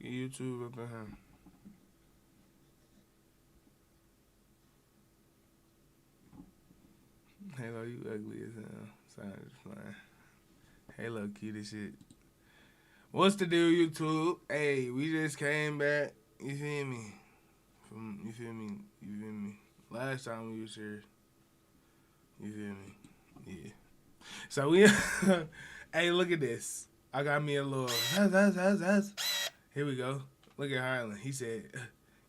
Get YouTube up in him. Halo, you ugly as hell. Sorry, I'm just playing. Halo, cute as shit. What's the deal, YouTube? Hey, we just came back. You feel me? You feel me? Last time we was here. You feel me? Yeah. So we, hey, look at this. I got me a little, Here we go. Look at Harlan. He said,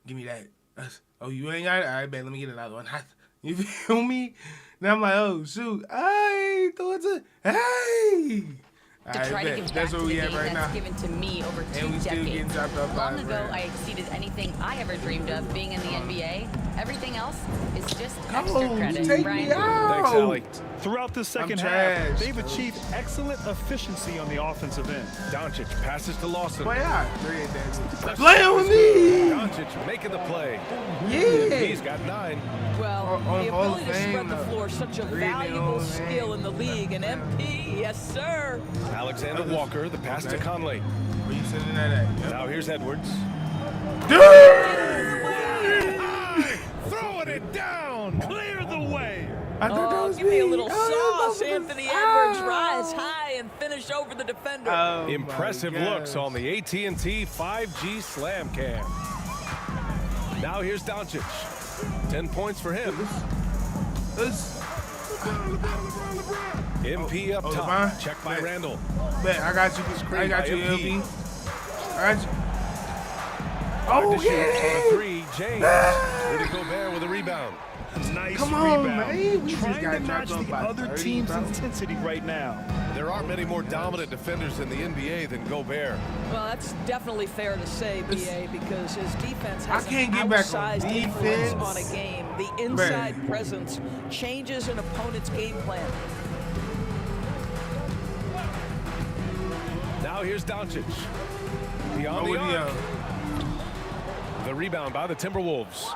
give me that. Oh, you ain't got it? All right, man, let me get another one. You feel me? Then I'm like, oh, shoot. Hey, throw it to, hey. To try to give back to the game that's given to me over 2 decades. Long ago, I exceeded anything I ever dreamed of being in the NBA. Everything else is just extra credit. Take Brian. me out. Thanks, Allie. Throughout the second half, they've achieved excellent efficiency on the offensive end. Doncic passes to Lawson. Play out. Play with me. Doncic making the play. Yeah. He's got 9. Well, the ability to spread the floor is such a valuable skill in the league. And MP, yes, sir. Alexander Walker, the pass to Conley. Where you sitting at? Yep. Now here's Edwards. Throwing it down. Clear the way. I thought that was give me a little Oh, sauce, Anthony Edwards. Rise high and finish over the defender. Oh, Impressive looks on the AT&T 5G Slam Cam. Now here's Doncic. 10 points for him. MP up top. LeBron? Check by Randall. Bet, I got you. I got you, MP. LB. I got you. Oh, To shoot yeah. for 3, James. Rudy Gobert with a rebound. Nice Come on, rebound. man. We just Trying got to match dropped the by other 30, team's bro. intensity right now. There aren't many more dominant defenders in the NBA than Gobert. Well, that's definitely fair to say, BA, because his defense has I can't an get back on outsized influence defense. on a game. The inside presence changes an opponent's game plan. Now here's Doncic. Beyond the arc. Oh, The rebound by the Timberwolves.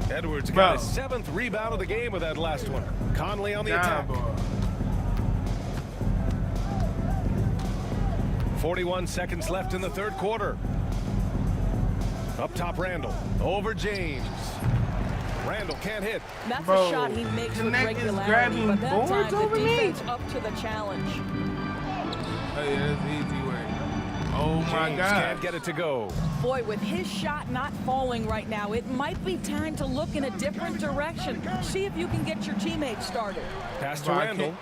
Edwards got his 7th rebound of the game with that last one. Conley on the attack. 41 seconds left in the third quarter. Up top, Randall. Over James. Randall can't hit. That's Bro, a shot he makes with Connect is regularity, grabbing but that boards time over the me? defense up to the challenge. Oh, yeah, that's the easy way. Oh, my James God. can't get it to go. Boy, with his shot not falling right now, it might be time to look in a different direction. See if you can get your teammates started. Pass to Randall.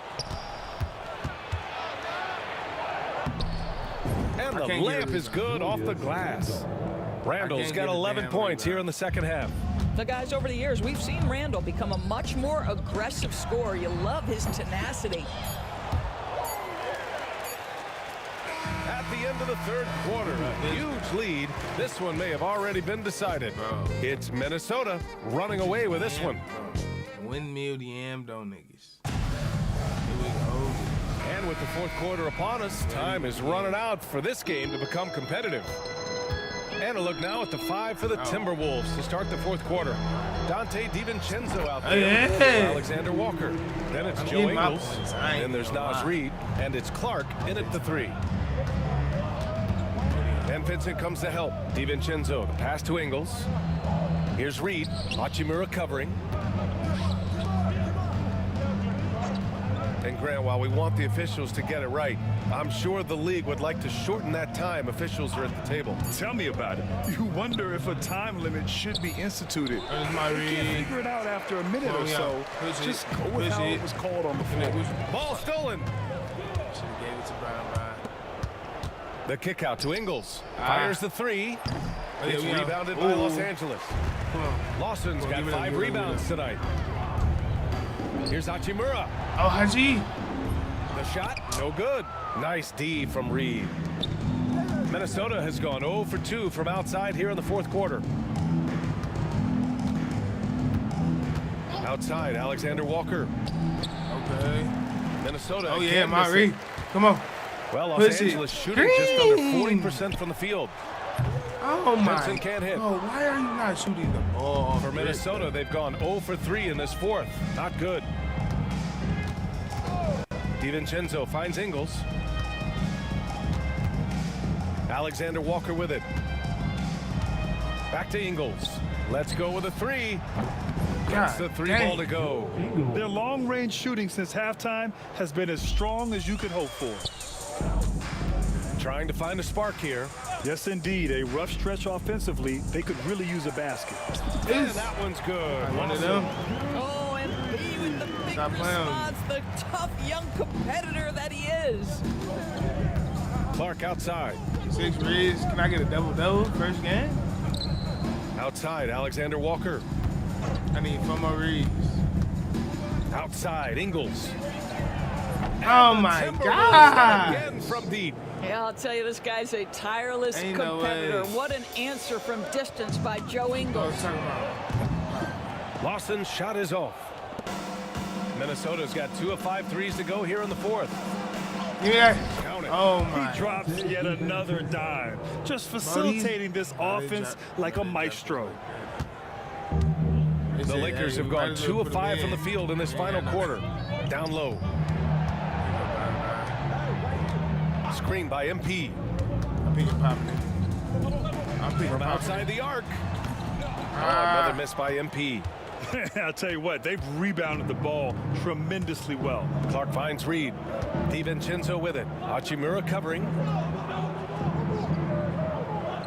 And the layup is good off the glass. Randall's got 11 points here in the second half. So, guys, over the years, we've seen Randall become a much more aggressive scorer. You love his tenacity. At the end of the third quarter, a huge lead. This one may have already been decided. It's Minnesota running away with this one. Windmill the Amdo niggas. Here we go. And with the fourth quarter upon us, time is running out for this game to become competitive. And a look now at the 5 for the Timberwolves to start the fourth quarter. Dante DiVincenzo out there. Alexander Walker. Then it's Joe Ingles. Then there's Naz Reid. And it's Clark in at the 3. And Vincent comes to help. DiVincenzo, the pass to Ingles. Here's Reid. Hachimura covering. And Grant, while we want the officials to get it right, I'm sure the league would like to shorten that time officials are at the table. Tell me about it. You wonder if a time limit should be instituted. You can't figure it out after a minute or so. Just go with how it was called on the floor. Ball stolen. Should have gave it to Brian. The kick out to Ingles. Fires the 3. It's rebounded by Los Angeles. Lawson's got 5 rebounds tonight. Here's Hachimura. Oh, Haji. The shot, no good. Nice D from Reid. Minnesota has gone 0 for 2 from outside here in the fourth quarter. Outside, Alexander Walker. Okay. Minnesota. Oh, yeah, my Reid. Come on. Well, Los Angeles shooting just under 40% from the field. Oh, my. Vincent can't hit. Oh, why are you not shooting the ball? For Minnesota, they've gone 0 for 3 in this fourth. Not good. DiVincenzo finds Ingles. Alexander Walker with it. Back to Ingles. Let's go with a three. Gets the three ball to go. Their long-range shooting since halftime has been as strong as you could hope for. Trying to find a spark here. Yes, indeed. A rough stretch offensively. They could really use a basket. And that one's good. One of them. Oh, and B with the big response, the tough young competitor that he is. Clark outside. 6 reads. Can I get a double-double first game? Outside, Alexander Walker. I need 4 more reads. Outside, Ingles. Oh my God! Again from deep. Yeah, I'll tell you, this guy's a tireless competitor. What an answer from distance by Joe Ingles. Lawson's shot is off. Minnesota's got 2 of 5 threes to go here in the fourth. Yeah. Count it. Oh my. He drops yet another dime, just facilitating this offense like a maestro. The Lakers have gone 2 of 5 from the field in this final quarter. Down low. Screen by MP. I'm picking popping. From outside the arc. Another miss by MP. I'll tell you what, they've rebounded the ball tremendously well. Clark finds Reed. DiVincenzo with it. Hachimura covering.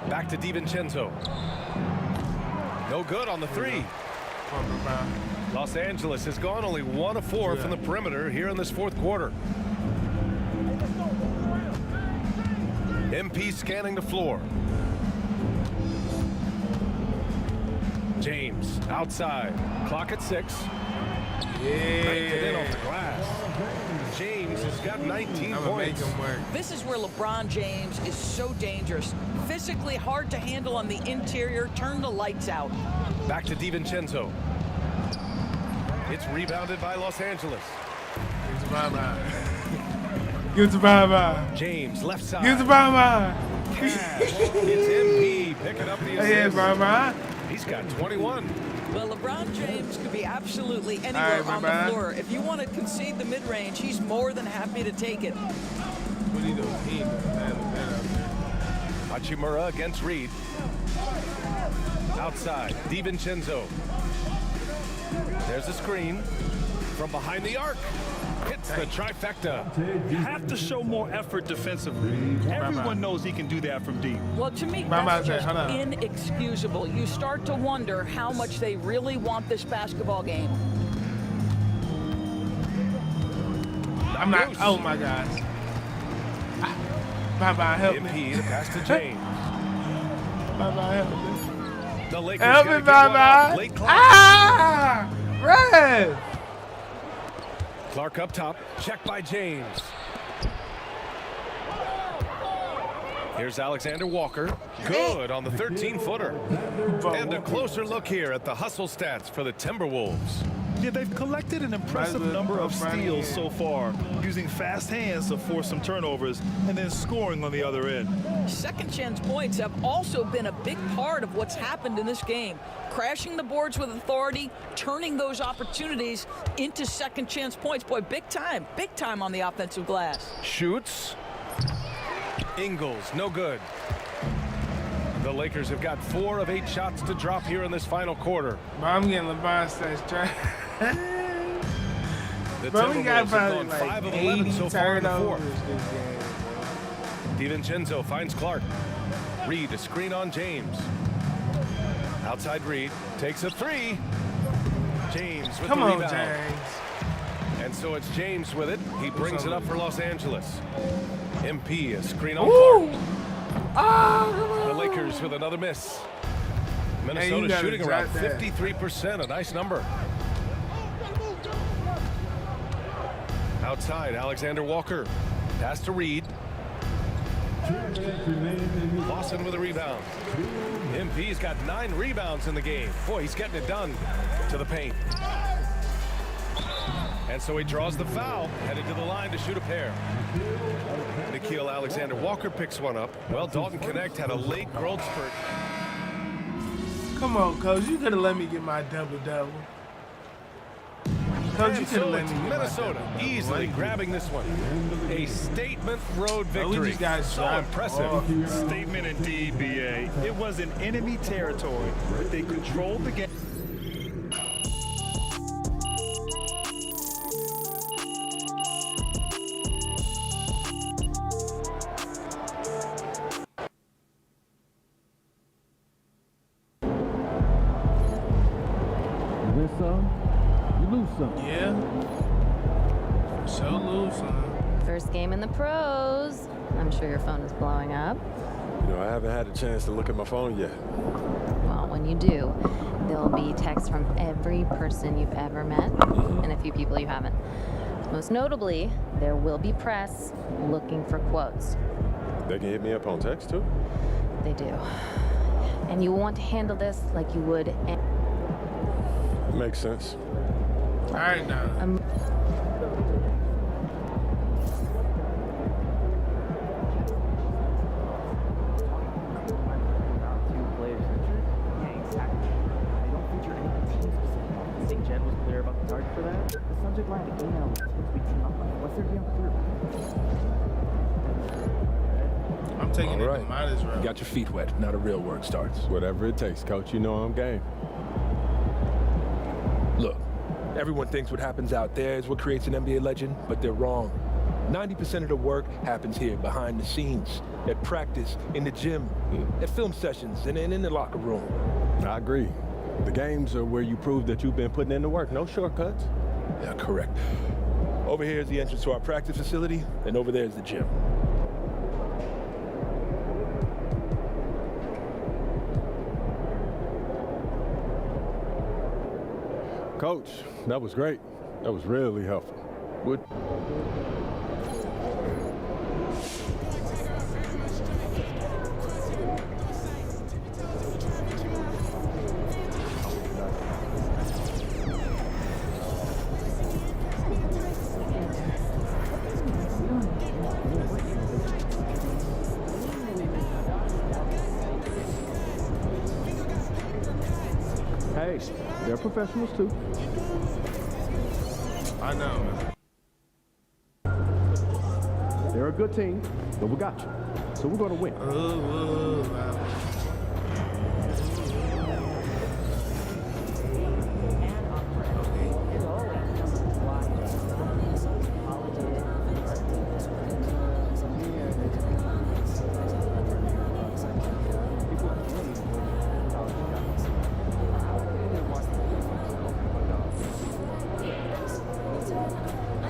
Back to DiVincenzo. No good on the three. Los Angeles has gone only 1 of 4 from the perimeter here in this fourth quarter. MP scanning the floor. James outside. Clock at 6. Banked it in off the glass. James has got 19 points. This is where LeBron James is so dangerous. Physically hard to handle on the interior. Turn the lights out. Back to DiVincenzo. It's rebounded by Los Angeles. Give it to bye-bye. James left side. Give it to bye-bye. It's MP picking up the assist. Hey, bye-bye. He's got 21. Well, LeBron James could be absolutely anywhere on the floor. If you want to concede the mid-range, he's more than happy to take it. What are you doing? He ain't doing that. Hachimura against Reed. Outside, DiVincenzo. There's a screen from behind the arc. Hits the trifecta. You have to show more effort defensively. Everyone knows he can do that from deep. Well, to me, that's just inexcusable. You start to wonder how much they really want this basketball game. I'm not. Oh my gosh. Bye-bye, help me. MP to pass to James. Bye-bye, help me. The Lakers help me, bye-bye. Ah! Red! Clark up top, checked by James. Here's Alexander Walker. Good on the 13-footer. And a closer look here at the hustle stats for the Timberwolves. Yeah, they've collected an impressive number of steals so far, using fast hands to force some turnovers and then scoring on the other end. Second chance points have also been a big part of what's happened in this game. Crashing the boards with authority, turning those opportunities into second chance points. Boy, big time on the offensive glass. Shoots. Ingles, no good. The Lakers have got 4 of 8 shots to drop here in this final quarter. I'm getting LeBron stats trash. The Bro, we got Timberwolves have probably gone like 5 of 11 so far in the fourth. Game, DiVincenzo finds Clark. Reed a screen on James. Outside Reed takes a 3. James with the rebound. James. And so it's James with it. He brings it up for Los Angeles. MP a screen on Clark. Oh, the Lakers with another miss. Minnesota shooting around 53%, a nice number. Outside, Alexander Walker. Pass to Reed. Lawson with a rebound. MP's got 9 rebounds in the game. Boy, he's getting it done to the paint. And so he draws the foul, headed to the line to shoot a pair. Nickeil Alexander-Walker picks one up. Well, Dalton Connect had a late growth spurt. Come on, coach. You could have let me get my double-double. Coach, you And could so let it's me get Minnesota my dub. easily grabbing this one. A statement road victory. We just got so shot. impressive. Statement indeed, BA. It was an enemy territory, but they controlled the game. You win some, you lose some. Yeah. So lose some. First game in the pros. I'm sure your phone is blowing up. You know, I haven't had a chance to look at my phone yet. Well, when you do, there'll be texts from every person you've ever met and a few people you haven't. Most notably, there will be press looking for quotes. They can hit me up on text, too? They do. And you want to handle this like you would any. Makes sense. All right, now. I'm taking it to Midas route. Got your feet wet. Now the real work starts. Whatever it takes, Coach. You know I'm game. Look, everyone thinks what happens out there is what creates an NBA legend, but they're wrong. 90% of the work happens here, behind the scenes, at practice, in the gym, at film sessions, and in the locker room. I agree. The games are where you prove that you've been putting in the work. No shortcuts. Yeah, correct. Over here is the entrance to our practice facility, and over there is the gym. Coach, that was great. That was really helpful. Good. Hey, they're professionals too. I know. They're a good team, but we got you. So we're gonna win.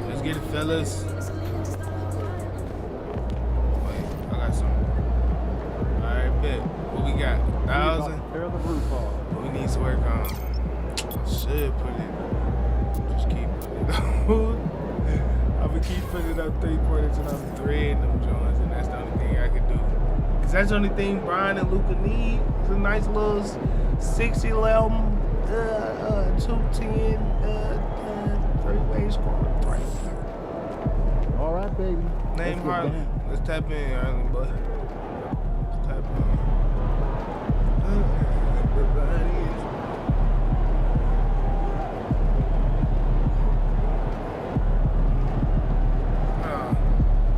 Let's get it, fellas. Wait, I got something. All right, bet. What we got? 1,000? What we need to work on? Should put it. Just keep putting it on. I'm gonna keep putting it up 3-pointers and I'm threading them joints, and that's the only thing I can do. Cause that's the only thing Brian and Luka need. It's a nice little 6'11", 210, three-way score. All right, baby. Name Harley. Let's tap in, Harley, boy. Let's tap in.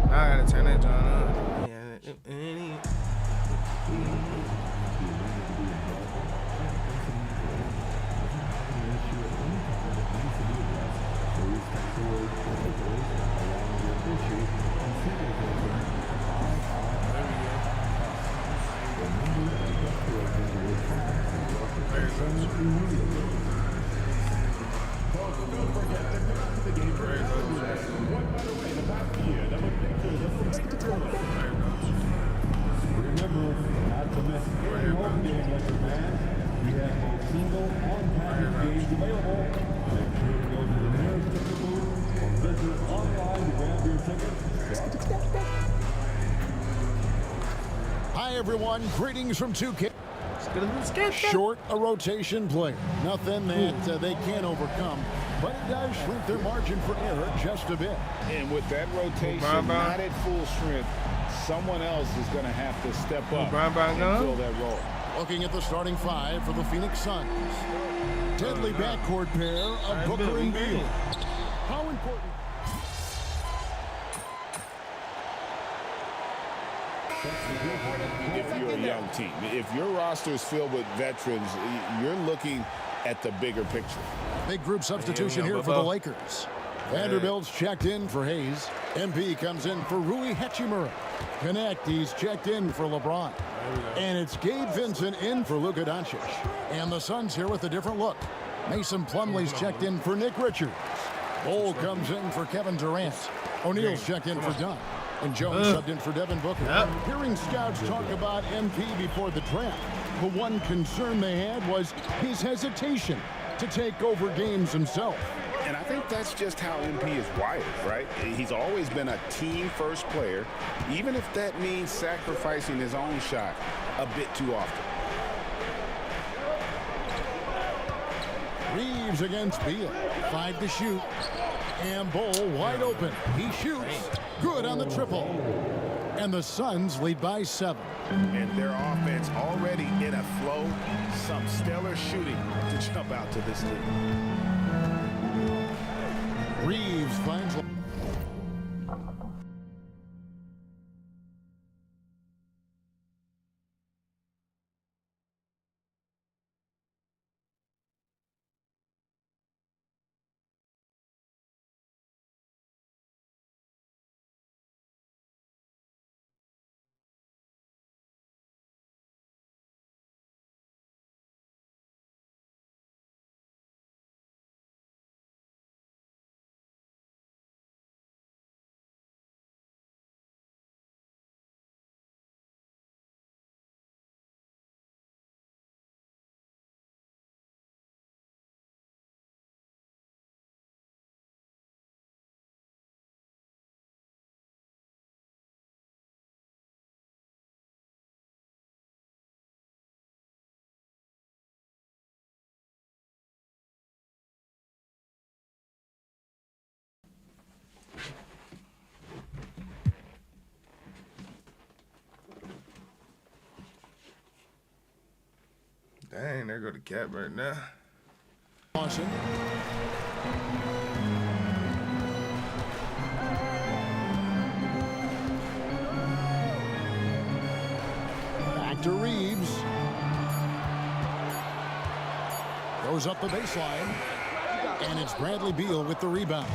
Now I gotta turn that joint on. Hi, everyone. Greetings from 2K. Short a rotation player. Nothing that they can't overcome, but it does shrink their margin for error just a bit. And with that rotation not at full strength, someone else is going to have to step up and fill that role. Looking at the starting five for the Phoenix Suns. Deadly backcourt pair of Booker and Beal. How important? If you're a young team, if your roster is filled with veterans, you're looking at the bigger picture. Big group substitution here for the Lakers. Vanderbilt's checked in for Hayes. MP comes in for Rui Hachimura. Connect, he's checked in for LeBron. And it's Gabe Vincent in for Luka Doncic. And the Suns here with a different look. Mason Plumlee's checked in for Nick Richards. Bol comes in for Kevin Durant. O'Neal's checked in for Dunn. And Jones subbed in for Devin Booker. Hearing scouts talk about MP before the draft, the one concern they had was his hesitation to take over games himself. And I think that's just how MP is wired, right? He's always been a team-first player, even if that means sacrificing his own shot a bit too often. Reeves against Beal. 5 to shoot. And Bol wide open. He shoots. Good on the triple. And the Suns lead by 7. And their offense already in a flow. Some stellar shooting to jump out to this lead. Reeves finds... Dang, there go the cap right now. Awesome. Back to Reeves. Goes up the baseline. And it's Bradley Beal with the rebound.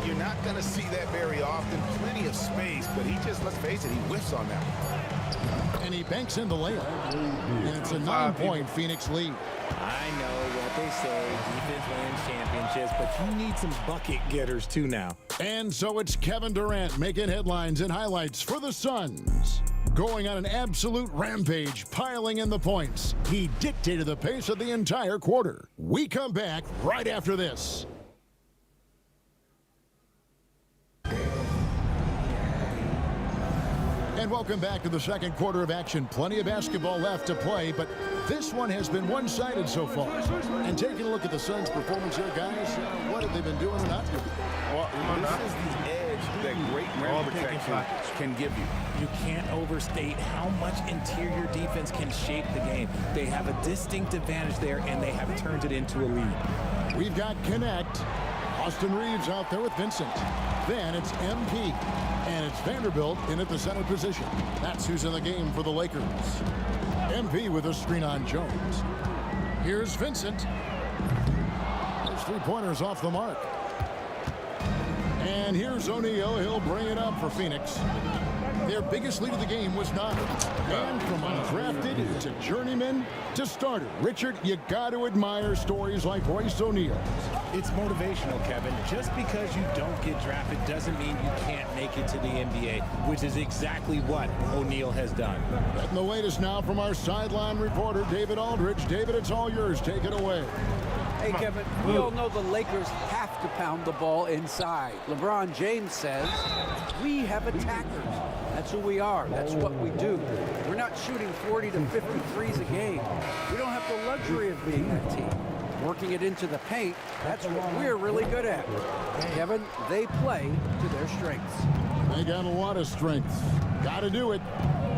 You're not going to see that very often. Plenty of space, but he just, let's face it, he whiffs on that one. And he banks in the layup. And it's a 9-point Phoenix lead. I know what they say, defense wins championships, but you need some bucket getters too now. And so it's Kevin Durant making headlines and highlights for the Suns. Going on an absolute rampage, piling in the points. He dictated the pace of the entire quarter. We come back right after this. And welcome back to the second quarter of action. Plenty of basketball left to play, but this one has been one-sided so far. And taking a look at the Suns' performance here, guys, what have they been doing or not doing? Well, this is the edge that great rim protection can give you. You can't overstate how much interior defense can shape the game. They have a distinct advantage there, and they have turned it into a lead. We've got Connect. Austin Reeves out there with Vincent. Then it's MP. And it's Vanderbilt in at the center position. That's who's in the game for the Lakers. MP with a screen on Jones. Here's Vincent. Those three-pointers off the mark. And here's O'Neal. He'll bring it up for Phoenix. Their biggest lead of the game was 9. And from undrafted to journeyman to starter. Richard, you got to admire stories like Royce O'Neal. It's motivational, Kevin. Just because you don't get drafted doesn't mean you can't make it to the NBA, which is exactly what O'Neal has done. Getting the latest now from our sideline reporter, David Aldridge. David, it's all yours. Take it away. Hey, Kevin, we all know the Lakers have to pound the ball inside. LeBron James says, we have attackers. That's who we are. That's what we do. We're not shooting 40 to 50 threes a game. We don't have the luxury of being that team. Working it into the paint, that's what we're really good at. Kevin, they play to their strengths. They got a lot of strengths. Got to do it.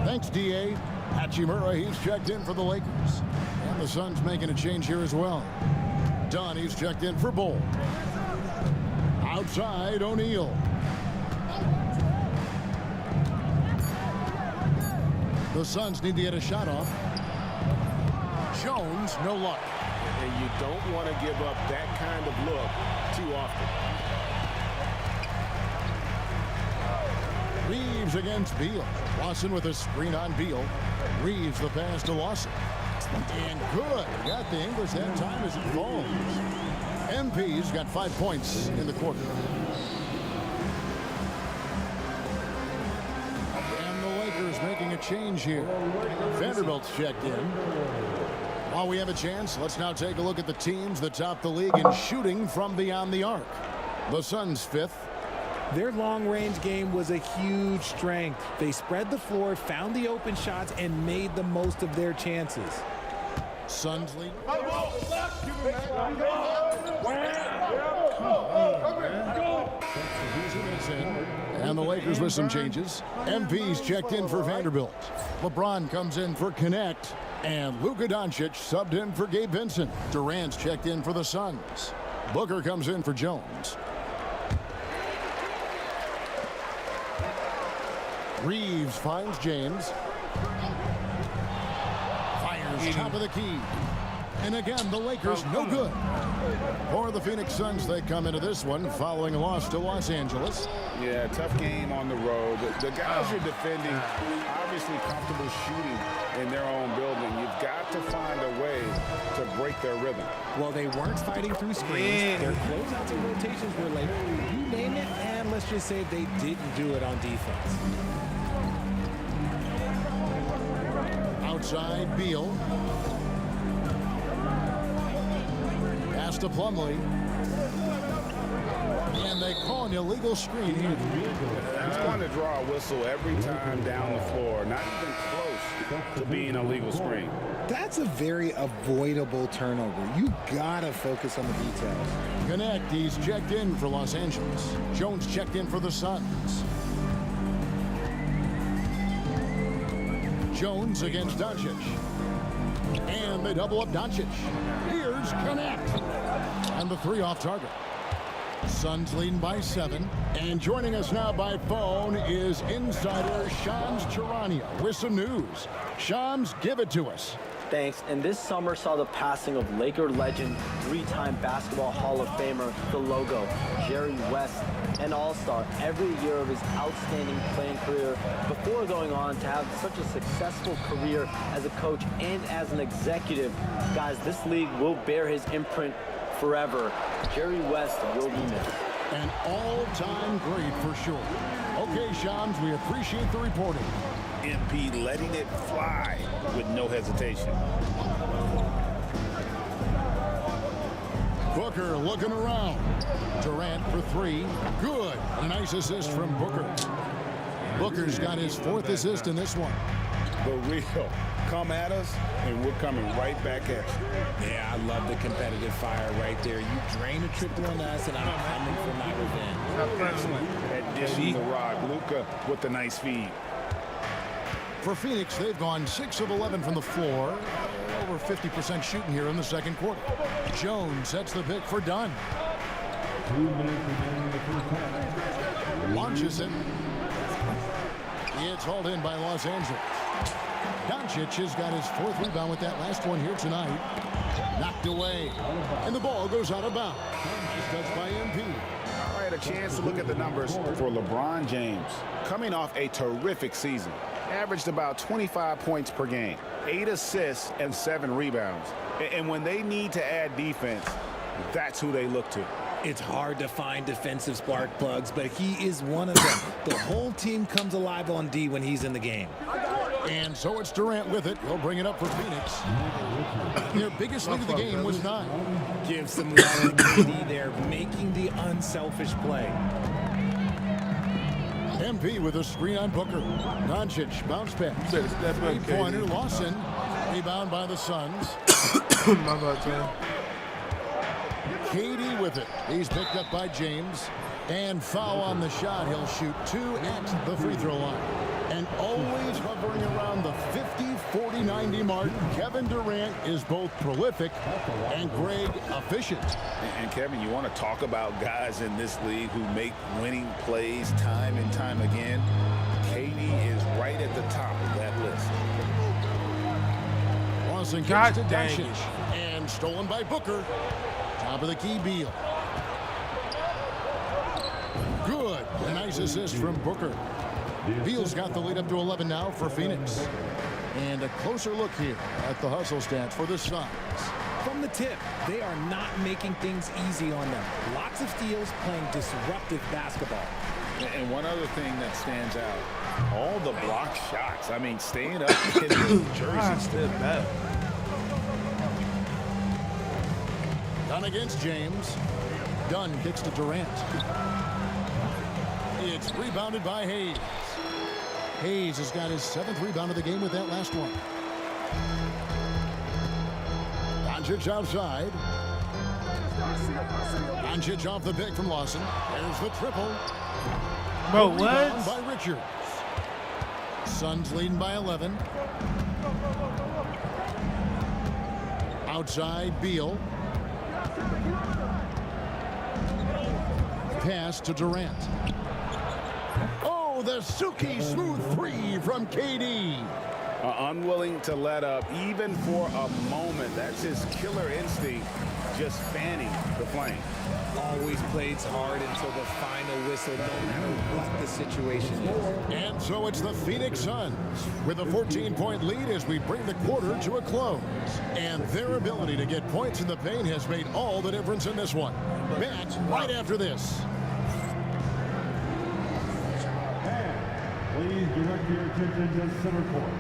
Thanks, D.A. Hachimura, he's checked in for the Lakers. And the Suns making a change here as well. Dunn, he's checked in for Bull. Outside, O'Neal. The Suns need to get a shot off. Jones, no luck. And you don't want to give up that kind of look too often. Reeves against Beal. Lawson with a screen on Beal. Reeves the pass to Lawson. And good. Got the English that time as it falls. MP's got 5 points in the quarter. And the Lakers making a change here. Vanderbilt's checked in. While we have a chance, let's now take a look at the teams that top the league in shooting from beyond the arc. The Suns 5th. Their long-range game was a huge strength. They spread the floor, found the open shots, and made the most of their chances. Suns lead. And the Lakers with some changes. MP's checked in for Vanderbilt. LeBron comes in for Connect. And Luka Doncic subbed in for Gabe Vincent. Durant's checked in for the Suns. Booker comes in for Jones. Reeves finds James. Fires top of the key. And again, the Lakers no good. For the Phoenix Suns, they come into this one following a loss to Los Angeles. Yeah, tough game on the road. The guys you're defending, obviously comfortable shooting in their own building. You've got to find a way to break their rhythm. Well, they weren't fighting through screens. Their closeouts and rotations were late. You name it, and let's just say they didn't do it on defense. Outside, Beal. Pass to Plumlee. And they call an illegal screen. He's going to draw a whistle every time down the floor. Not even close to being a legal screen. That's a very avoidable turnover. You gotta focus on the details. Connect, he's checked in for Los Angeles. Jones checked in for the Suns. Jones against Doncic. And they double up Doncic. Here's Connect. And the three off target. Suns leading by 7. And joining us now by phone is insider Shams Charania with some news. Shams, give it to us. Thanks. And this summer saw the passing of Laker legend, 3-time Basketball Hall of Famer, the logo, Jerry West, an all-star every year of his outstanding playing career before going on to have such a successful career as a coach and as an executive. Guys, this league will bear his imprint forever. Jerry West will be missed. An all-time great for sure. Okay, Shams, we appreciate the reporting. MP letting it fly with no hesitation. Booker looking around. Durant for 3. Good. A nice assist from Booker. Booker's got his 4th assist in this one. The real. Come at us, and we're coming right back at you. Yeah, I love the competitive fire right there. You drain a triple on us, and I'm coming for my revenge. Excellent addition to Rod. Luka with the nice feed. For Phoenix, they've gone 6 of 11 from the floor. Over 50% shooting here in the second quarter. Jones sets the pick for Dunn. Launches it. It's hauled in by Los Angeles. Doncic has got his 4th rebound with that last one here tonight. Knocked away. And the ball goes out of bounds. Touched by MP. All right, a chance to look at the numbers for LeBron James. Coming off a terrific season. Averaged about 25 points per game. 8 assists and 7 rebounds. And when they need to add defense, that's who they look to. It's hard to find defensive spark plugs, but he is one of them. The whole team comes alive on D when he's in the game. And so it's Durant with it. He'll bring it up for Phoenix. Their biggest lead of the game was 9. Give some love to KD there, making the unselfish play. MP with a screen on Booker. Doncic bounce pass. 3-pointer. Lawson. Rebound by the Suns. My bad, Tom. KD with it. He's picked up by James. And foul on the shot. He'll shoot 2 at the free throw line. And always hovering around the 390 mark. Kevin Durant is both prolific and Greg efficient. And Kevin, you want to talk about guys in this league who make winning plays time and time again? KD is right at the top of that list. Lawson gets to Doncic and stolen by Booker. Top of the key, Beal. Good. A nice assist from Booker. Beal's got the lead up to 11 now for Phoenix. And a closer look here at the hustle stats for the Suns. From the tip, they are not making things easy on them. Lots of steals, playing disruptive basketball. And one other thing that stands out, all the block shots. I mean, staying up in the jersey still better. Dunn against James. Dunn kicks to Durant. It's rebounded by Hayes. Hayes has got his 7th rebound of the game with that last one. Doncic outside. Doncic off the pick from Lawson. There's the triple. Bro, what? What? By Richards. Suns leading by 11. Outside, Beal. Pass to Durant. Oh, the silky smooth 3 from KD. Unwilling to let up even for a moment. That's his killer instinct, just fanning the flame. Always plays hard until the final whistle, no matter what the situation is. And so it's the Phoenix Suns with a 14-point lead as we bring the quarter to a close. And their ability to get points in the paint has made all the difference in this one. Back right after this. Please direct your attention to center court.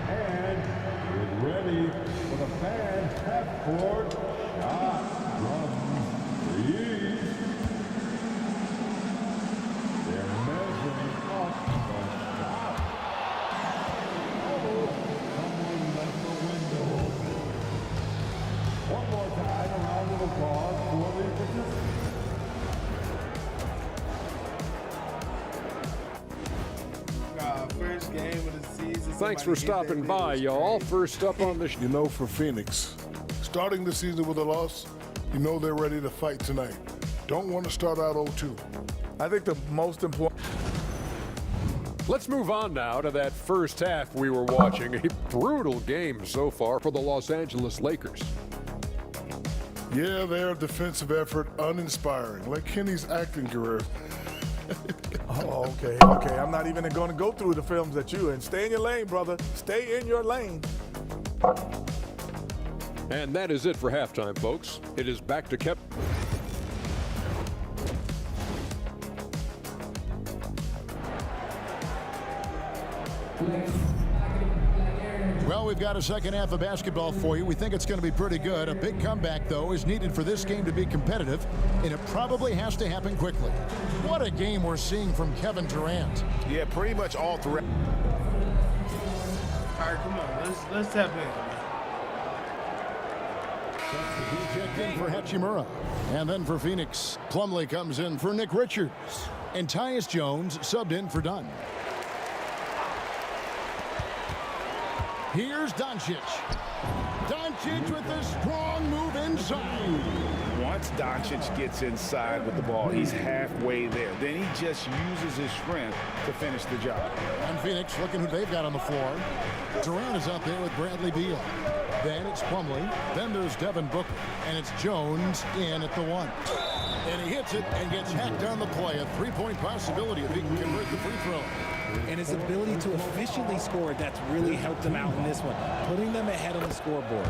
And get ready for the fan half-court shot from the East. They're measuring up the shot. Oh, someone left the window open. One more time, a round of applause for the participants. First game of the season. Thanks for stopping by, y'all. First up on the You know, for Phoenix, starting the season with a loss, you know they're ready to fight tonight. Don't want to start out 0-2. I think the most important... Let's move on now to that first half we were watching. A brutal game so far for the Los Angeles Lakers. Yeah, their defensive effort uninspiring, like Kenny's acting career. Oh, okay. I'm not even going to go through the films that you and stay in your lane, brother. Stay in your lane. And that is it for halftime, folks. It is back to Kevin. Well, we've got a second half of basketball for you. We think it's going to be pretty good. A big comeback, though, is needed for this game to be competitive, and it probably has to happen quickly. What a game we're seeing from Kevin Durant. Yeah, pretty much all throughout. All right, come on. Let's tap in. Checked in for Hachimura. And then for Phoenix, Plumlee comes in for Nick Richards. And Tyus Jones subbed in for Dunn. Here's Doncic. Doncic with a strong move inside. Once Doncic gets inside with the ball, he's halfway there. Then he just uses his strength to finish the job. And Phoenix looking who they've got on the floor. Durant is out there with Bradley Beal. Then it's Plumlee. Then there's Devin Booker. And it's Jones in at the 1. And he hits it and gets hacked on the play. A 3-point possibility if he can convert the free throw. And his ability to efficiently score, that's really helped them out in this one, putting them ahead on the scoreboard.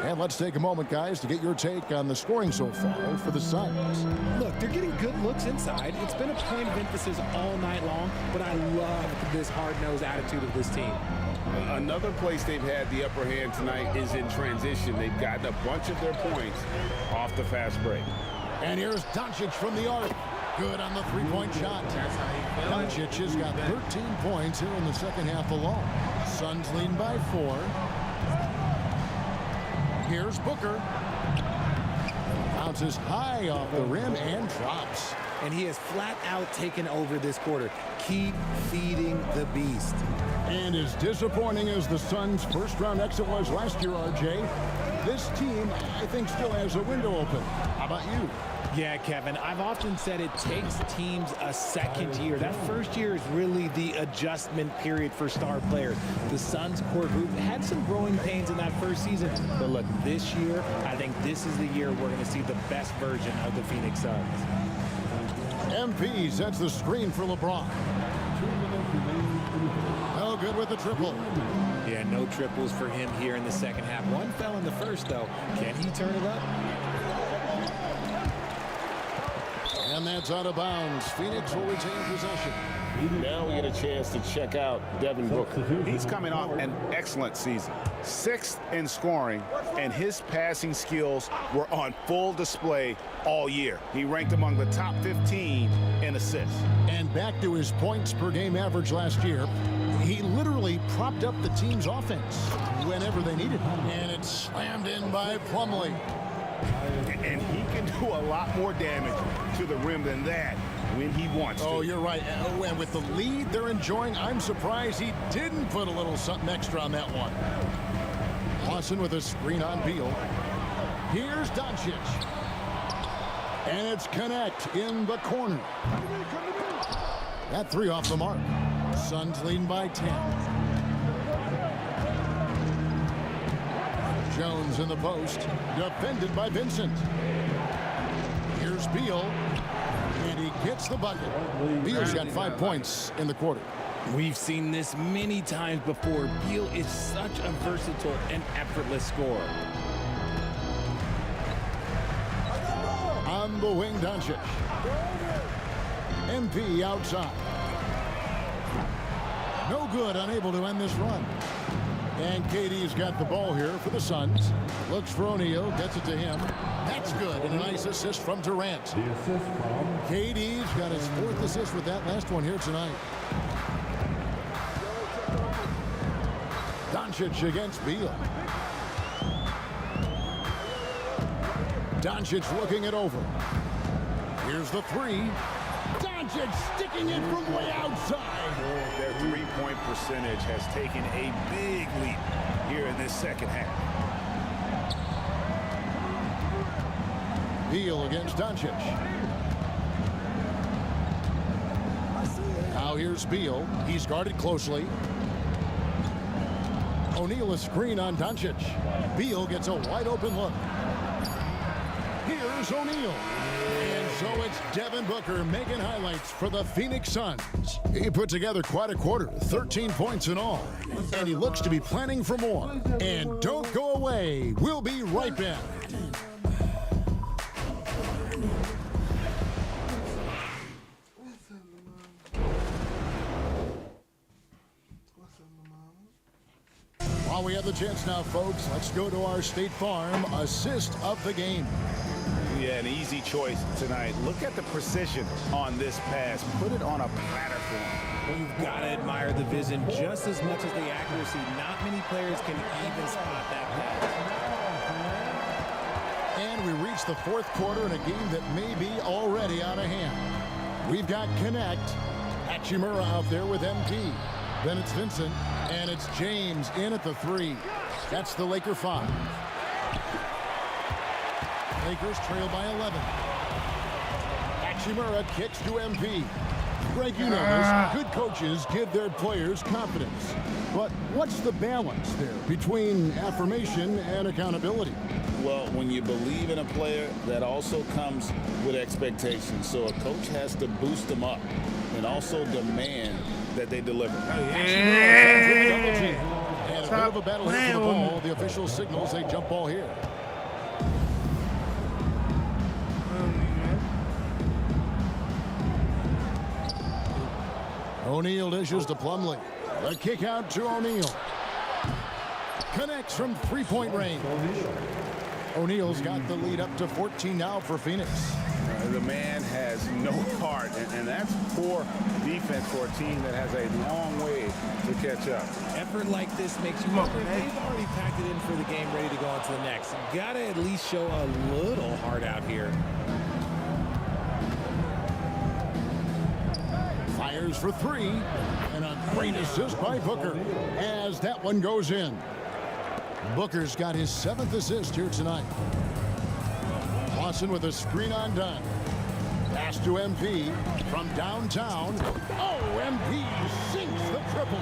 And let's take a moment, guys, to get your take on the scoring so far for the Suns. Look, they're getting good looks inside. It's been a point of emphasis all night long, but I love this hard-nosed attitude of this team. Another place they've had the upper hand tonight is in transition. They've gotten a bunch of their points off the fast break. And here's Doncic from the arc. Good on the 3-point shot. Doncic has got 13 points here in the second half alone. Suns leading by 4. Here's Booker. Bounces high off the rim and drops. and he has flat out taken over this quarter. Keep feeding the beast. And as disappointing as the Suns' first-round exit was last year, RJ, this team, I think, still has a window open. How about you? Yeah, Kevin, I've often said it takes teams a second year. That first year is really the adjustment period for star players. The Suns core group had some growing pains in that first season, but look, this year, I think this is the year we're going to see the best version of the Phoenix Suns. MP sets the screen for LeBron. No good with the triple. Yeah, no triples for him here in the second half. One fell in the first, though. Can he turn it up? And that's out of bounds. Phoenix will retain possession. Now we get a chance to check out Devin Booker. He's coming off an excellent season. 6th in scoring, and his passing skills were on full display all year. He ranked among the top 15 in assists. And back to his points per game average last year, he literally propped up the team's offense whenever they needed him. And it's slammed in by Plumlee. And he can do a lot more damage to the rim than that when he wants to. Oh, you're right. And with the lead they're enjoying, I'm surprised he didn't put a little something extra on that one. Lawson with a screen on Beal. Here's Doncic. And it's Connect in the corner. That three off the mark. Suns leading by 10. Jones in the post, defended by Vincent. Here's Beal, and he gets the bucket. Beal's got 5 points in the quarter. We've seen this many times before. Beal is such a versatile and effortless scorer. On the wing, Doncic. MP outside. No good, unable to end this run. And KD's got the ball here for the Suns. Looks for O'Neal, gets it to him. That's good, and a nice assist from Durant. KD's got his 4th assist with that last one here tonight. Doncic against Beal. Doncic looking it over. Here's the three. Doncic sticking it from way outside. Their three-point percentage has taken a big leap here in this second half. Beal against Doncic. Now here's Beal. He's guarded closely. O'Neal a screen on Doncic. Beal gets a wide open look. Here's O'Neal. And so it's Devin Booker making highlights for the Phoenix Suns. He put together quite a quarter, 13 points in all. And he looks to be planning for more. And don't go away. We'll be right back. While we have the chance now, folks, let's go to our State Farm assist of the game. Yeah, an easy choice tonight. Look at the precision on this pass. Put it on a platter for him. You've got to admire the vision just as much as the accuracy. Not many players can even spot that pass. And we reach the 4th quarter in a game that may be already out of hand. We've got Connect. Hachimura out there with MP. Then it's Vincent. And it's James in at the 3. That's the Laker 5. Lakers trail by 11. Hachimura kicks to MP. Greg, you know this. Good coaches give their players confidence. But what's the balance there between affirmation and accountability? Well, when you believe in a player, that also comes with expectations. So a coach has to boost them up and also demand that they deliver. And a bit of a battle here for the ball. The official signals a jump ball here. O'Neal dishes to Plumlee. The kick out to O'Neal. Connects from 3-point range. O'Neal's got the lead up to 14 now for Phoenix. The man has no heart, and that's poor defense for a team that has a long way to catch up. Effort like this makes you wonder if they've already packed it in for the game, ready to go on to the next. Got to at least show a little heart out here. goes for three. And a great assist by Booker as that one goes in. Booker's got his 7th assist here tonight. Lawson with a screen on Dunn. Pass to MP from downtown. Oh, MP sinks the triple.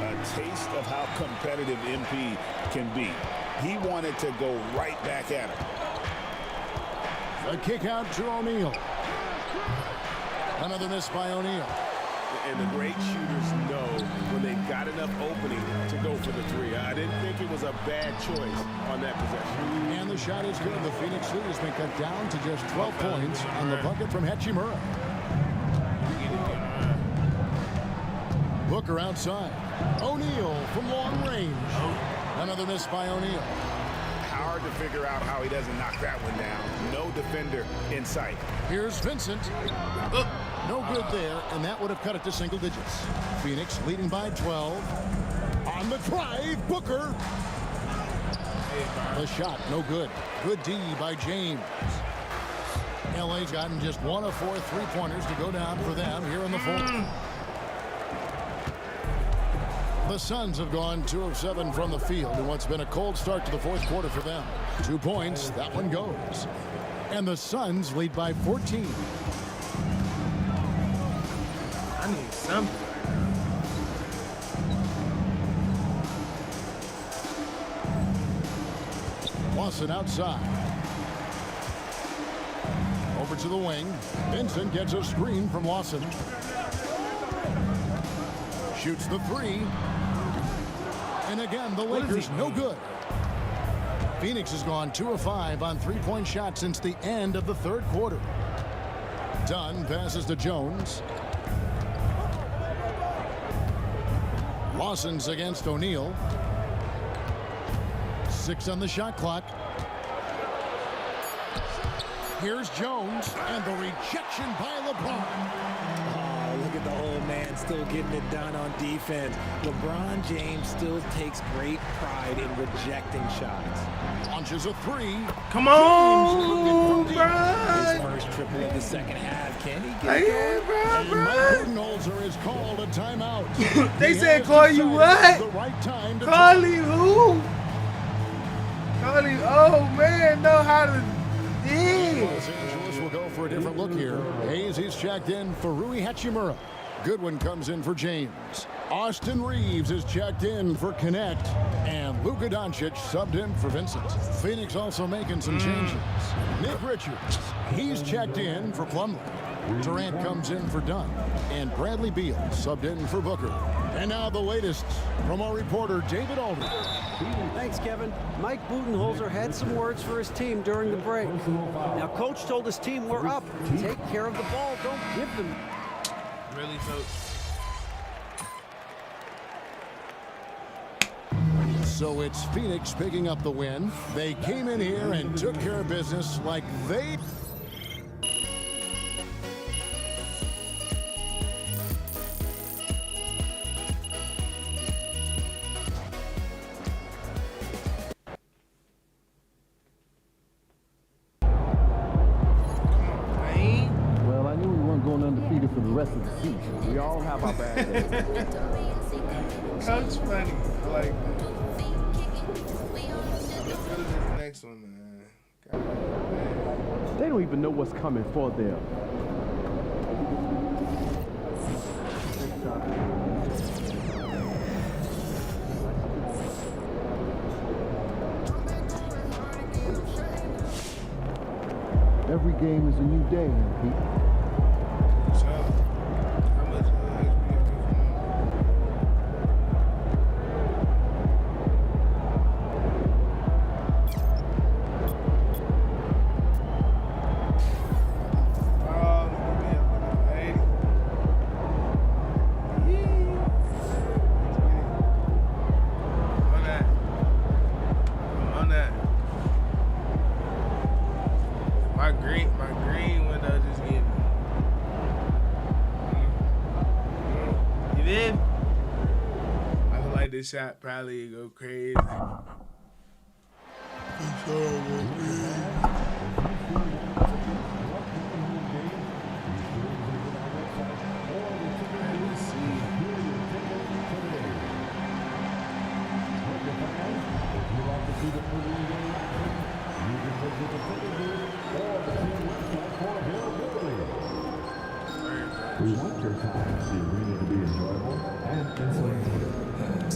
A taste of how competitive MP can be. He wanted to go right back at him. The kick out to O'Neal. Another miss by O'Neal. And the great shooters know when they've got enough opening to go for the three. I didn't think it was a bad choice on that possession. And the shot is good. The Phoenix lead has been cut down to just 12 points on the bucket from Hachimura. Booker outside. O'Neal from long range. Another miss by O'Neal. Hard to figure out how he doesn't knock that one down. No defender in sight. Here's Vincent. No good there, and that would have cut it to single digits. Phoenix leading by 12. On the drive, Booker. The shot, no good. Good D by James. LA's gotten just 1 of 4 3-pointers to go down for them here in the fourth. The Suns have gone 2 of 7 from the field in what's been a cold start to the fourth quarter for them. 2 points, that one goes. And the Suns lead by 14. I need something right now. Lawson outside. Over to the wing. Vincent gets a screen from Lawson. Shoots the three. And again, the Lakers no good. Phoenix has gone 2 of 5 on 3-point shots since the end of the third quarter. Dunn passes to Jones. Lawson's against O'Neal. 6 on the shot clock. Here's Jones, and the rejection by LeBron. Oh, look at the old man still getting it done on defense. LeBron James still takes great pride in rejecting shots. Launches a three. Come on, bro. His first triple of the second half. Can he get it going? Mike Budenholzer is called a timeout. They said call you what? The right time to Carly who? Carly, oh man, know how to dig. Los Angeles will go for a different look here. Hayes, he's checked in for Rui Hachimura. Goodwin comes in for James. Austin Reeves is checked in for Connect. And Luka Doncic subbed in for Vincent. Phoenix also making some changes. Nick Richards, he's checked in for Plumlee. Durant comes in for Dunn. And Bradley Beal subbed in for Booker. And now the latest from our reporter, David Aldridge. Thanks, Kevin. Mike Budenholzer had some words for his team during the break. Now, Coach told his team, we're up. Take care of the ball. Don't give them. Really, Coach? So it's Phoenix picking up the win. They came in here and took care of business like they... Well, I knew we weren't going undefeated for the rest of the season. We all have our bad days. Coach funny. I like that. Let's go to this next one, man. God, man. They don't even know what's coming for them. Every game is a new day, Pete. My green window just getting. You did? I feel like this shot probably go crazy. We want your time at the arena to be enjoyable and insulated.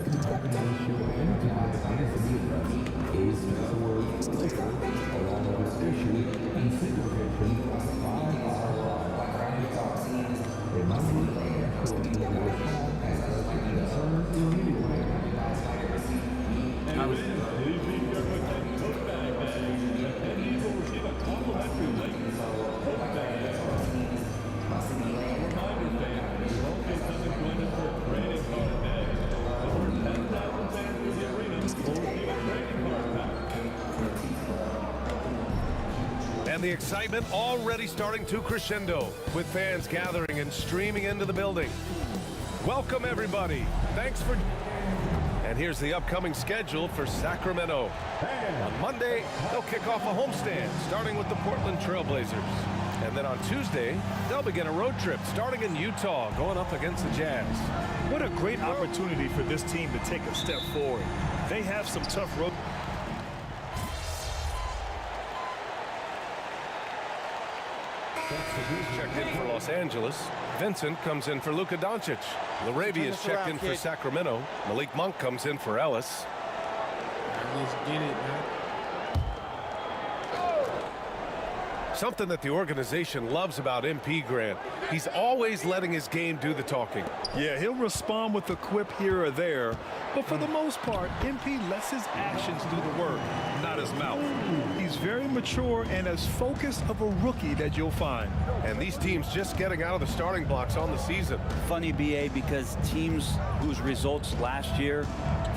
Anytime honestly address, please use the word Lakers along with this issue in syndication on 555. Remember, to respond and concern immediately. And please be careful with tote bag bags. Attendees will receive a complimentary Lakers tote bag. Reminder fans, there's also some employment for trading card bags. Over 10,000 fans in the arena will receive a trading card pack. And the excitement already starting to crescendo with fans gathering and streaming into the building. Welcome, everybody. Thanks for... And here's the upcoming schedule for Sacramento. On Monday, they'll kick off a homestand, starting with the Portland Trailblazers. And then on Tuesday, they'll begin a road trip, starting in Utah, going up against the Jazz. What a great opportunity for this team to take a step forward. They have some tough road. Checked in for Los Angeles. Vincent comes in for Luka Doncic. Larabia is checked in for Sacramento. Malik Monk comes in for Ellis. Let's get it, man. Something that the organization loves about MP Grant. He's always letting his game do the talking. Yeah, he'll respond with a quip here or there, but for the most part, MP lets his actions do the work, not his mouth. He's very mature and as focused of a rookie that you'll find. And these teams just getting out of the starting blocks on the season. Funny, BA, because teams whose results last year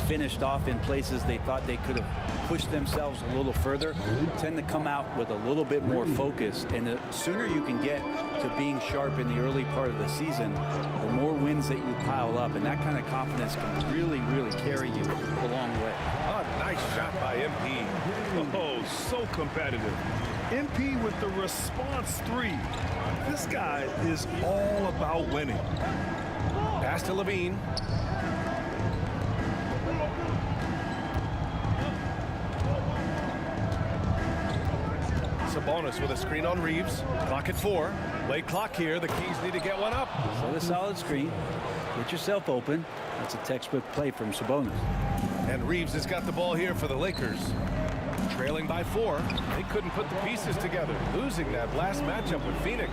finished off in places they thought they could have pushed themselves a little further tend to come out with a little bit more focus. And the sooner you can get to being sharp in the early part of the season, the more wins that you pile up. And that kind of confidence can really, really carry you a long way. A nice shot by MP. Oh, so competitive. MP with the response three. This guy is all about winning. Pass to Levine. Sabonis with a screen on Reeves. Clock at 4. Late clock here. The Kings need to get one up. Set a solid screen. Get yourself open. That's a textbook play from Sabonis. And Reeves has got the ball here for the Lakers. Trailing by 4. They couldn't put the pieces together, losing that last matchup with Phoenix.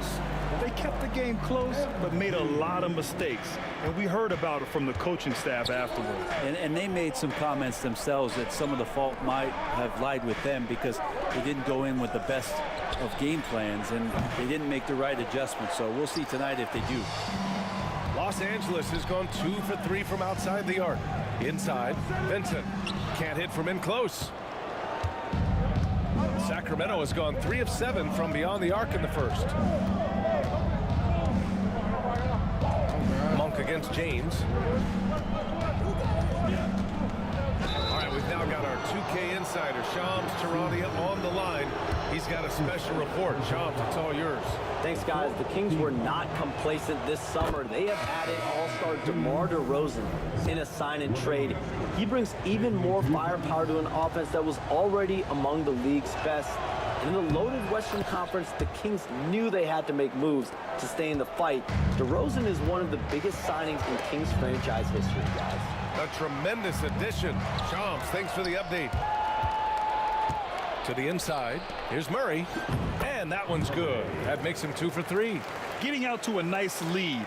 They kept the game close, but made a lot of mistakes. And we heard about it from the coaching staff afterward. And they made some comments themselves that some of the fault might have lied with them because they didn't go in with the best of game plans and they didn't make the right adjustments. So we'll see tonight if they do. Los Angeles has gone 2 for 3 from outside the arc. Inside, Vincent can't hit from in close. Sacramento has gone 3 of 7 from beyond the arc in the first. Monk against James. All right, we've now got our 2K insider, Shams Charania, on the line. He's got a special report. Shams, it's all yours. Thanks, guys. The Kings were not complacent this summer. They have added all-star DeMar DeRozan in a sign and trade. He brings even more firepower to an offense that was already among the league's best. And in the loaded Western Conference, the Kings knew they had to make moves to stay in the fight. DeRozan is one of the biggest signings in Kings franchise history, guys. A tremendous addition. Shams, thanks for the update. To the inside, here's Murray, and that one's good. That makes him 2 for 3. Getting out to a nice lead.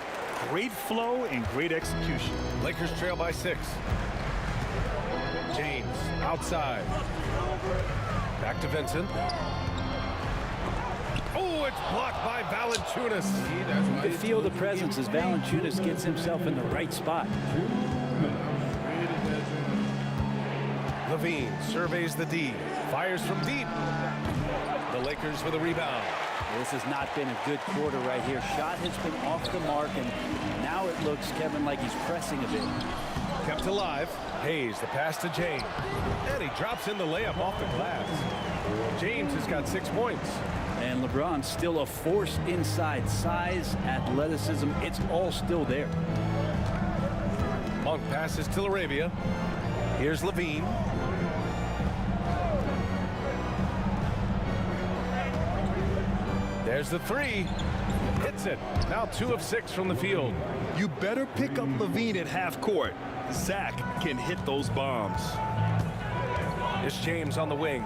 Great flow and great execution. Lakers trail by 6. James outside. Back to Vincent. Oh, it's blocked by Valanciunas. You can feel the presence as Valanciunas gets himself in the right spot. Levine surveys the D. Fires from deep. The Lakers with a rebound. This has not been a good quarter right here. Shot has been off the mark, and now it looks, Kevin, like he's pressing a bit. Kept alive. Hayes, the pass to James. And he drops in the layup off the glass. James has got 6 points. And LeBron still a force inside. Size, athleticism, it's all still there. Monk passes to Larabia. Here's Levine. There's the three. Hits it. Now 2 of 6 from the field. You better pick up Levine at half court. Zach can hit those bombs. It's James on the wing.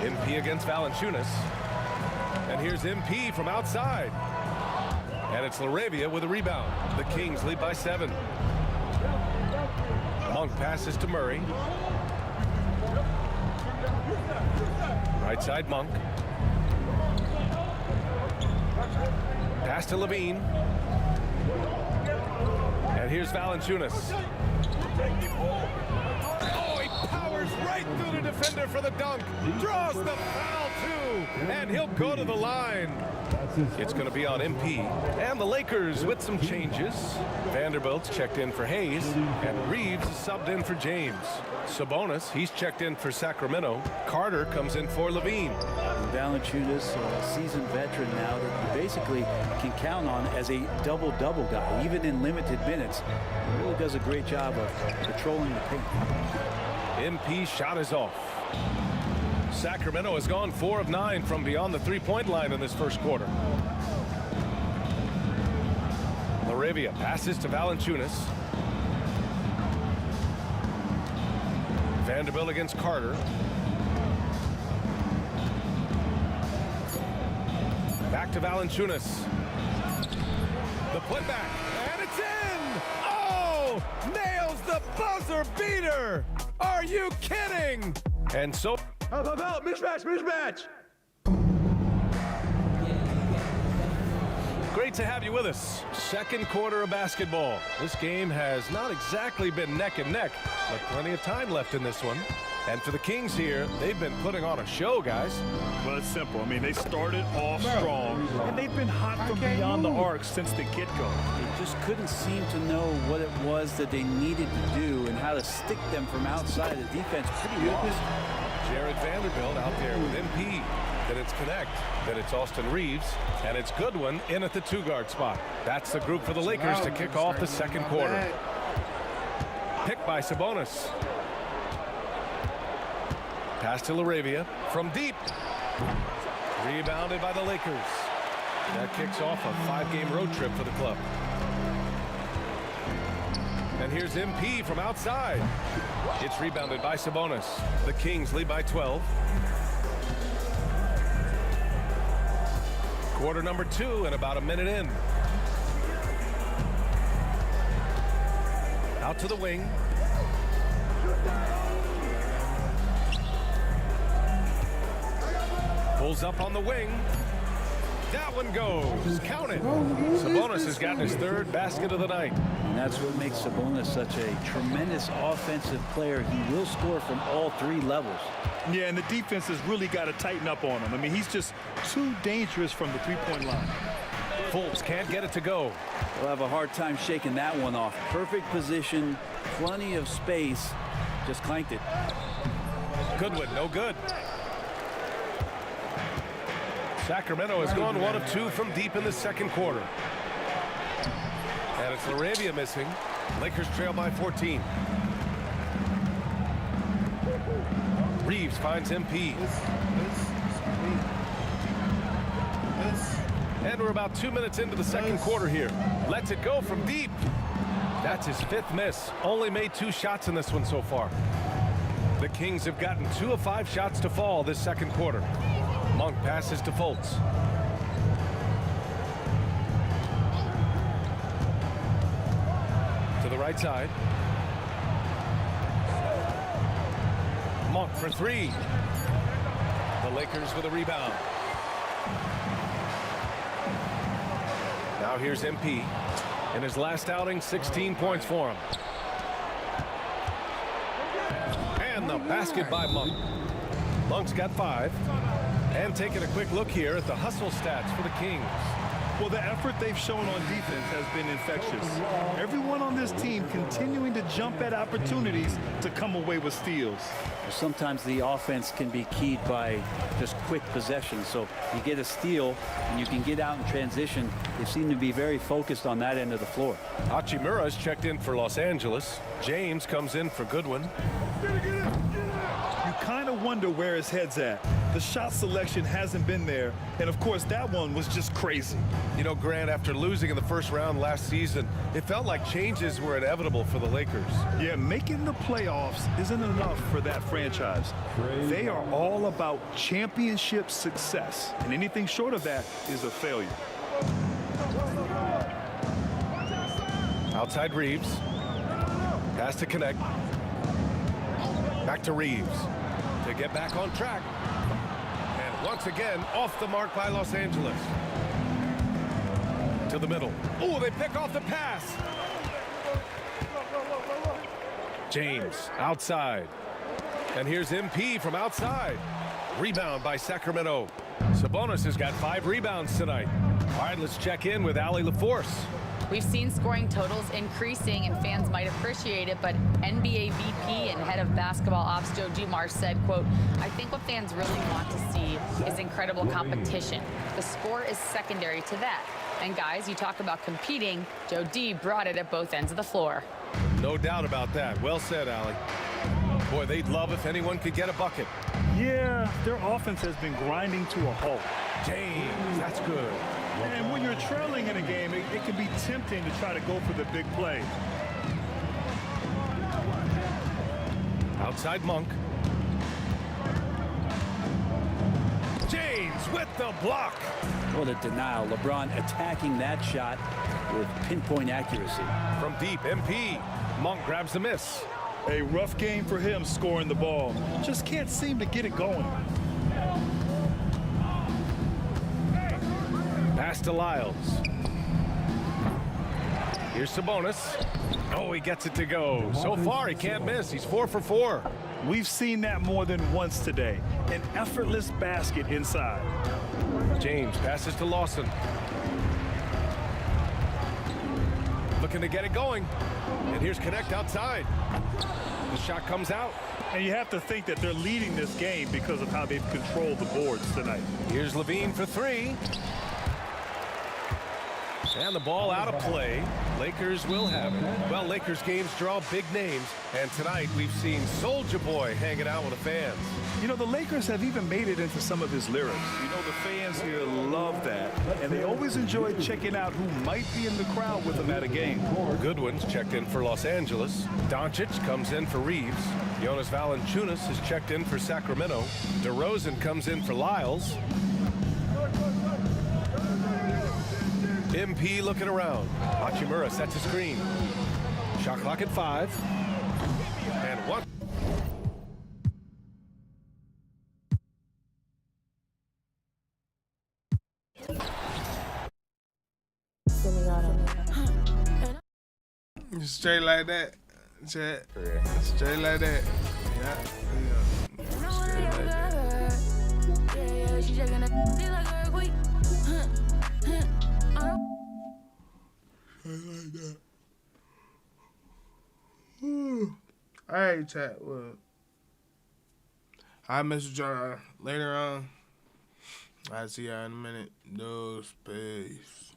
MP against Valanciunas. And here's MP from outside. And it's LaRavia with a rebound. The Kings lead by 7. Monk passes to Murray. Right side Monk. Pass to Levine. And here's Valanciunas. Oh, he powers right through the defender for the dunk. Draws the foul too. And he'll go to the line. It's going to be on MP. And the Lakers with some changes. Vanderbilt's checked in for Hayes. And Reeves is subbed in for James. Sabonis, he's checked in for Sacramento. Carter comes in for Levine. Valanciunas, a seasoned veteran now that you basically can count on as a double-double guy, even in limited minutes. He really does a great job of patrolling the paint. MP shot is off. Sacramento has gone 4 of 9 from beyond the three-point line in this first quarter. LaRavia passes to Valanciunas. Vanderbilt against Carter. Back to Valanciunas. The putback, and it's in! Oh! Nails the buzzer beater! Are you kidding? And so... Out, mismatch! Great to have you with us. Second quarter of basketball. This game has not exactly been neck and neck, but plenty of time left in this one. And for the Kings here, they've been putting on a show, guys. Well, it's simple. I mean, they started off strong, and they've been hot from beyond the arc since the get-go. They just couldn't seem to know what it was that they needed to do and how to stick them from outside. The defense pretty lost. Jared Vanderbilt out there with MP. Then it's Connect. Then it's Austin Reeves. And it's Goodwin in at the 2-guard spot. That's the group for the Lakers to kick off the second quarter. Picked by Sabonis. Pass to LaRavia from deep. Rebounded by the Lakers. That kicks off a 5-game road trip for the club. And here's MP from outside. It's rebounded by Sabonis. The Kings lead by 12. Quarter number 2 and about a minute in. Out to the wing. Pulls up on the wing. That one goes. Count it. Sabonis has gotten his 3rd basket of the night. And that's what makes Sabonis such a tremendous offensive player. He will score from all 3 levels. Yeah, and the defense has really got to tighten up on him. I mean, he's just too dangerous from the three-point line. Fultz can't get it to go. They'll have a hard time shaking that one off. Perfect position, plenty of space. Just clanked it. Goodwin, no good. Sacramento has gone 1 of 2 from deep in the second quarter. And it's LaRavia missing. Lakers trail by 14. Reeves finds MP. And we're about 2 minutes into the second quarter here. Lets it go from deep. That's his 5th miss. Only made 2 shots in this one so far. The Kings have gotten 2 of 5 shots to fall this second quarter. Monk passes to Fultz. To the right side. Monk for 3. The Lakers with a rebound. Now here's MP. In his last outing, 16 points for him. And the basket by Monk. Monk's got 5. And taking a quick look here at the hustle stats for the Kings. Well, the effort they've shown on defense has been infectious. Everyone on this team continuing to jump at opportunities to come away with steals. Sometimes the offense can be keyed by just quick possession. So you get a steal and you can get out in transition. They seem to be very focused on that end of the floor. Hachimura is checked in for Los Angeles. James comes in for Goodwin. you kind of wonder where his head's at. The shot selection hasn't been there, and of course that one was just crazy. You know, Grant, after losing in the first round last season, it felt like changes were inevitable for the Lakers. Yeah, making the playoffs isn't enough for that franchise. They are all about championship success, and anything short of that is a failure. Outside Reeves. Pass to connect. Back to Reeves to get back on track. And once again, off the mark by Los Angeles. To the middle. Oh, they pick off the pass. James outside. And here's MP from outside. Rebound by Sacramento. Sabonis has got 5 rebounds tonight. All right, let's check in with Allie LaForce. We've seen scoring totals increasing, and fans might appreciate it, but NBA VP and head of basketball ops Joe Dumars said, quote, "I think what fans really want to see is incredible competition. The score is secondary to that. And guys, you talk about competing, Joe D brought it at both ends of the floor." No doubt about that. Well said, Allie. Boy, they'd love if anyone could get a bucket. Yeah, their offense has been grinding to a halt. James, that's good. And when you're trailing in a game, it can be tempting to try to go for the big play. Outside Monk. James with the block. What a denial. LeBron attacking that shot with pinpoint accuracy. From deep, MP. Monk grabs the miss. A rough game for him scoring the ball. Just can't seem to get it going. Pass to Lyles. Here's Sabonis. Oh, he gets it to go. So far, he can't miss. He's 4 for 4. We've seen that more than once today. An effortless basket inside. James passes to Lawson. Looking to get it going. And here's Connect outside. The shot comes out. And you have to think that they're leading this game because of how they've controlled the boards tonight. Here's Levine for 3. And the ball out of play. Lakers will have it. Well, Lakers games draw big names. And tonight we've seen Soulja Boy hanging out with the fans. You know, the Lakers have even made it into some of his lyrics. You know, the fans here love that. And they always enjoy checking out who might be in the crowd with them at a game. Goodwin's checked in for Los Angeles. Doncic comes in for Reeves. Jonas Valanciunas has checked in for Sacramento. DeRozan comes in for Lyles. MP looking around. Hachimura sets a screen. Shot clock at 5. And 1. Straight like that. Chat. Straight like that. Yeah. Straight like that. Alright, chat. Well, I'll message y'all later on. I'll see y'all in a minute. No space.